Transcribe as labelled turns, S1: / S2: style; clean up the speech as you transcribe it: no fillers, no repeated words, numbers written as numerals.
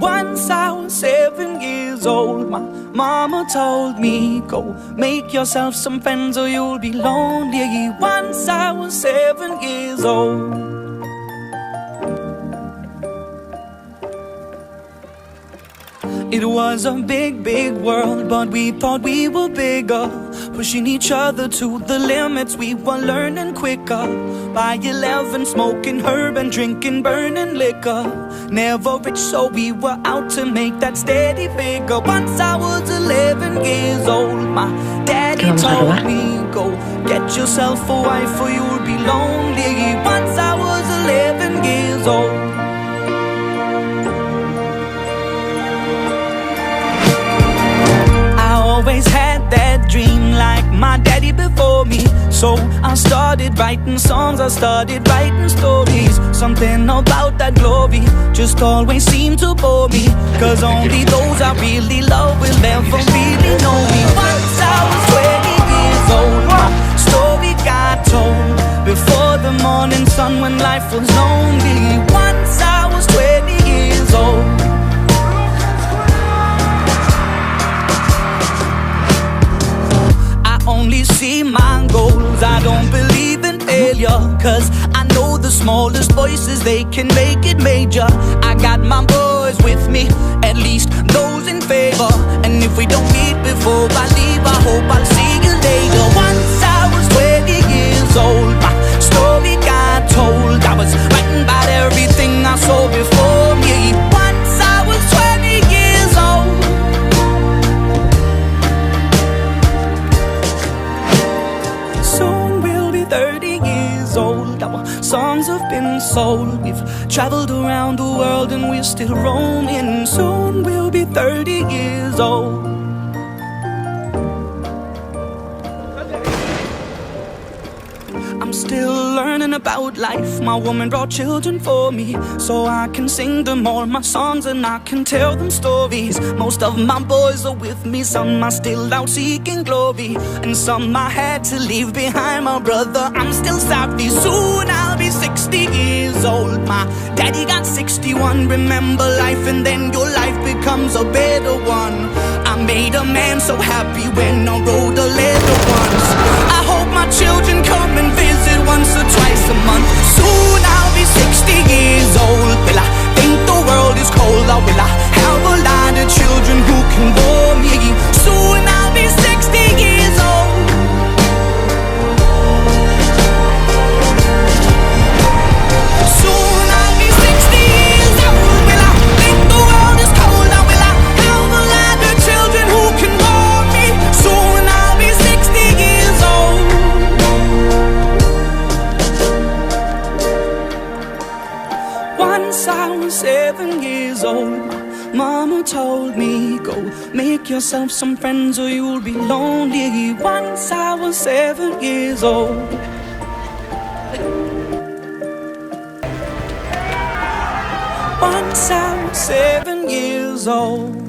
S1: Once I was 7 years old, my mama told me, go make yourself some friends or you'll be lonely. Once I was 7 years old. It was a big, big world, but we thought we were bigger, pushing each other to the limits. We were learning quicker. By 11, smoking herb and drinking burning liquor. Never rich, so we were out to make that steady figure. Once I was 11 years old, my daddy told me, go get yourself a wife or you'll be lonely. Once I was 11 years old. Always had that dream like my daddy before me. So I started writing songs, I started writing stories. Something about that glory just always seemed to bore me, cause only those I really love will ever really know me. Once I was 20 years old, my story got told before the morning sun when life was lonely. Once I was 20 years old. Only see my goals, I don't believe in failure, cause I know the smallest voices, they can make it major. I got my boys with me, at least those in favor. And if we don't meet before I leave, I hope I'll see you later. Once I was 20 years old, my story got told. I was writing about everything I saw before me. Once I was 20 years old. Soon we'll be 30 years old. Our songs have been sold. We've traveled around the world and we're still roaming. Soon we'll be 30 years old. I'm still learning about life. My woman brought children for me, so I can sing them all my songs and I can tell them stories. Most of my boys are with me, some are still out seeking glory, and some I had to leave behind. My brother, I'm still sorry. Soon I'll be 60 years old. My daddy got 61. Remember life and then your life becomes a better one. I made a man so happy when I wrote the letter once. I hope my children come and visit once or twice a month. Soon I'll be 60 years old. Will I think the world is cold, or will I have a lot of children who can bore me? Soon I'll be 60 years old. Soon I'll be 60 years old. Will I think the world is cold, or will I have a lot of children who can bore me? Soon I'll be 60 years old. Once I was 7 years old, my mama told me, go make yourself some friends or you'll be lonely. Once I was 7 years old. Once I was 7 years old.